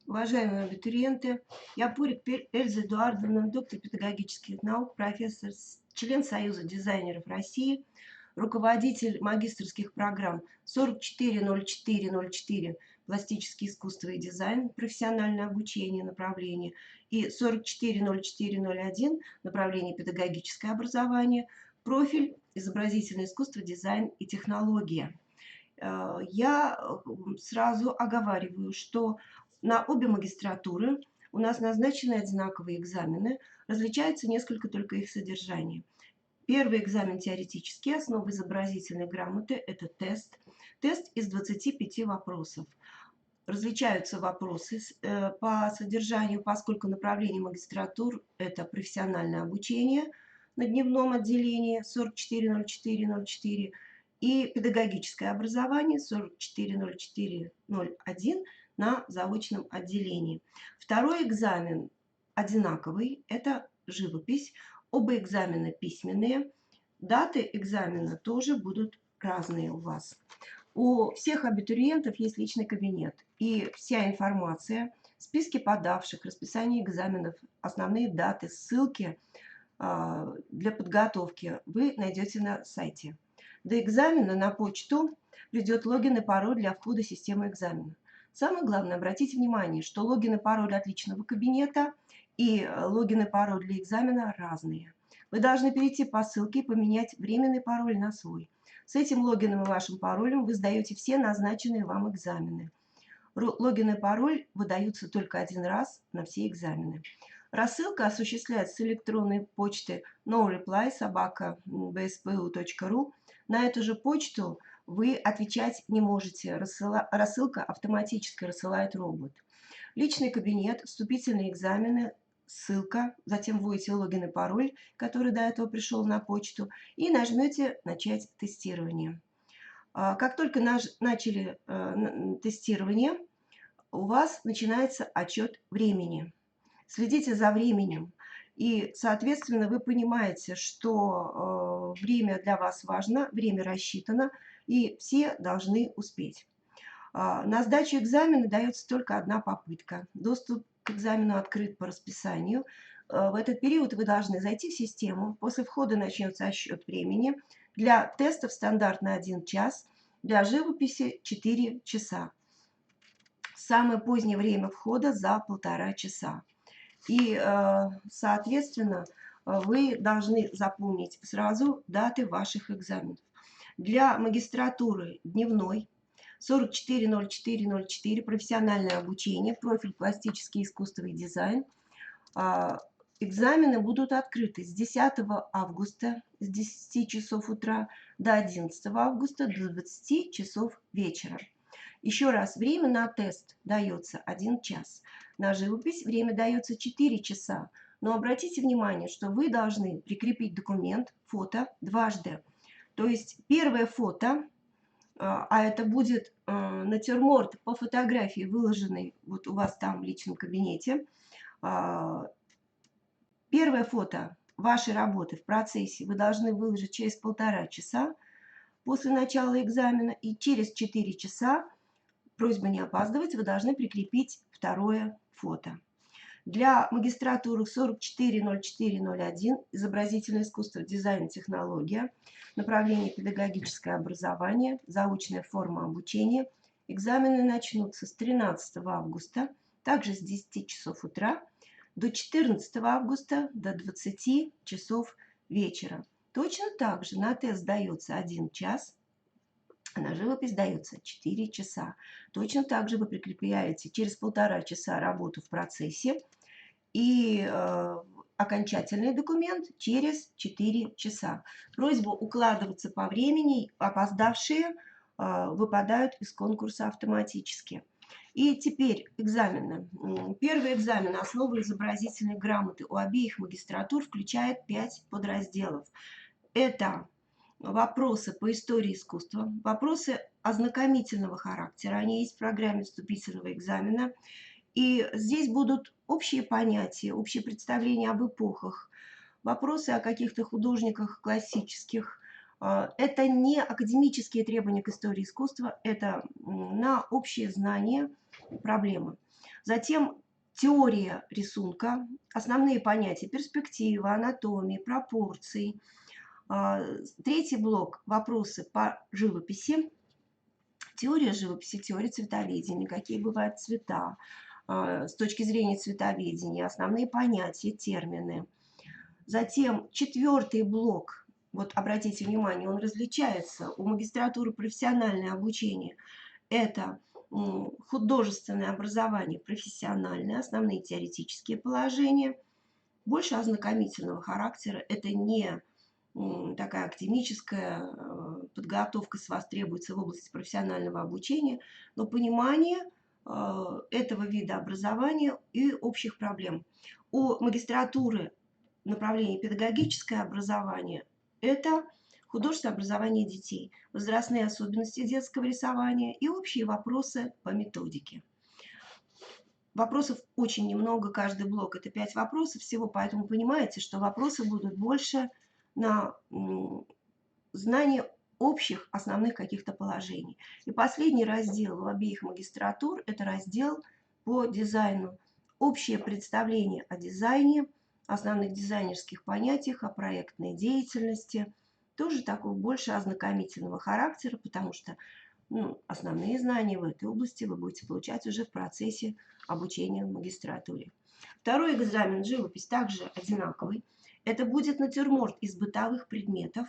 Уважаемые абитуриенты, я Пурик Эльза Эдуардовна, доктор педагогических наук, профессор, член Союза дизайнеров России, руководитель магистерских программ 440404 «Пластические искусства и дизайн. Профессиональное обучение» направление и 440401 направление «Педагогическое образование», профиль «Изобразительное искусство, дизайн и технология». Я сразу оговариваю, что на обе магистратуры у нас назначены одинаковые экзамены, различается несколько только их содержание. Первый экзамен теоретический, основы изобразительной грамоты – это тест. Тест из 25 вопросов. Различаются вопросы по содержанию, поскольку направление магистратур – это профессиональное обучение на дневном отделении 440404 и педагогическое образование 440401 на заочном отделении. Второй экзамен одинаковый – это живопись. Оба экзамена письменные. Даты экзамена тоже будут разные у вас. У всех абитуриентов есть личный кабинет, и вся информация, списки подавших, расписание экзаменов, основные даты, ссылки для подготовки вы найдете на сайте. До экзамена на почту придет логин и пароль для входа в систему экзамена. Самое главное, обратите внимание, что логин и пароль от личного кабинета и логин и пароль для экзамена разные. Вы должны перейти по ссылке и поменять временный пароль на свой. С этим логином и вашим паролем вы сдаете все назначенные вам экзамены. Логин и пароль выдаются только один раз на все экзамены. Рассылка осуществляется с электронной почты noreply@bspu.ru. На эту же почту вы отвечать не можете. Рассылка автоматически рассылает робот. Личный кабинет, вступительные экзамены, ссылка, затем вводите логин и пароль, который до этого пришел на почту, и нажмете «Начать тестирование». Как только начали тестирование, у вас начинается отчет времени. Следите за временем, и, соответственно, вы понимаете, что время для вас важно, время рассчитано, и все должны успеть. На сдачу экзамена дается только одна попытка. Доступ к экзамену открыт по расписанию. В этот период вы должны зайти в систему. После входа начнется отсчет времени. Для тестов стандартно 1 час, для живописи 4 часа. Самое позднее время входа за 1,5 часа. И, соответственно, вы должны запомнить сразу даты ваших экзаменов. Для магистратуры дневной 440404 профессиональное обучение, профиль пластические искусства и дизайн. Экзамены будут открыты с 10 августа с 10 часов утра до 11 августа до 20 часов вечера. Еще раз, время на тест дается 1 час. На живопись время дается 4 часа. Но обратите внимание, что вы должны прикрепить документ, фото дважды. То есть первое фото, а это будет натюрморт по фотографии, выложенной вот у вас там в личном кабинете. Первое фото вашей работы в процессе вы должны выложить через 1,5 часа после начала экзамена, и через 4 часа, просьба не опаздывать, вы должны прикрепить второе фото. Для магистратуры 440401 изобразительное искусство, дизайн, технология, направление педагогическое образование, заочная форма обучения. Экзамены начнутся с 13 августа, также с 10 часов утра, до 14 августа до 20 часов вечера. Точно так же на тест дается 1 час, а на живопись дается 4 часа. Точно так же вы прикрепляете через 1,5 часа работу в процессе и окончательный документ через 4 часа. Просьба укладываться по времени, опоздавшие выпадают из конкурса автоматически. И теперь экзамены. Первый экзамен «Основы изобразительной грамоты» у обеих магистратур включает 5 подразделов. Это вопросы по истории искусства, вопросы ознакомительного характера, они есть в программе вступительного экзамена. И здесь будут общие понятия, общие представления об эпохах, вопросы о каких-то художниках классических. Это не академические требования к истории искусства, это на общее знание проблемы. Затем теория рисунка, основные понятия перспективы, анатомии, пропорций. Третий блок – вопросы по живописи. Теория живописи, теория цветоведения, какие бывают цвета, с точки зрения цветоведения, основные понятия, термины. Затем четвертый блок, вот обратите внимание, он различается. У магистратуры профессиональное обучение – это художественное образование, профессиональное, основные теоретические положения, больше ознакомительного характера. Это не такая академическая подготовка с вас требуется в области профессионального обучения, но понимание этого вида образования и общих проблем. У магистратуры направление педагогическое образование – это художественное образование детей, возрастные особенности детского рисования и общие вопросы по методике. Вопросов очень немного, каждый блок – это 5 вопросов всего, поэтому понимаете, что вопросы будут больше на знание общих основных каких-то положений. И последний раздел у обеих магистратур – это раздел по дизайну. Общее представление о дизайне, основных дизайнерских понятиях, о проектной деятельности. Тоже такого больше ознакомительного характера, потому что основные знания в этой области вы будете получать уже в процессе обучения в магистратуре. Второй экзамен живопись также одинаковый. Это будет натюрморт из бытовых предметов.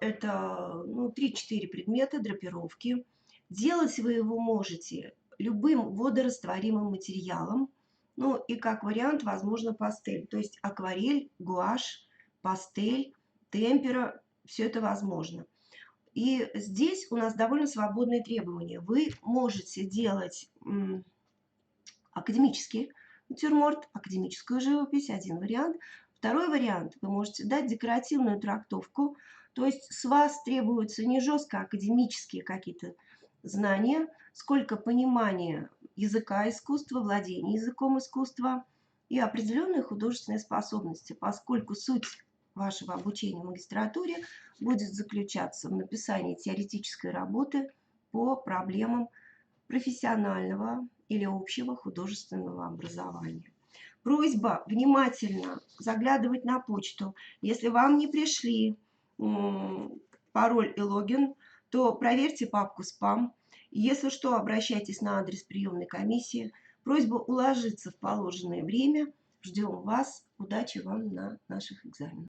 Это 3-4 предмета драпировки. Делать вы его можете любым водорастворимым материалом. Ну и как вариант, возможно, пастель. То есть акварель, гуашь, пастель, темпера. Все это возможно. И здесь у нас довольно свободные требования. Вы можете делать академический натюрморт, академическую живопись, один вариант. Второй вариант, вы можете дать декоративную трактовку, то есть с вас требуются не жестко академические какие-то знания, сколько понимания языка искусства, владения языком искусства и определенные художественные способности, поскольку суть вашего обучения в магистратуре будет заключаться в написании теоретической работы по проблемам профессионального или общего художественного образования. Просьба внимательно заглядывать на почту. Если вам не пришли пароль и логин, то проверьте папку «Спам». Если что, обращайтесь на адрес приемной комиссии. Просьба уложиться в положенное время. Ждем вас. Удачи вам на наших экзаменах.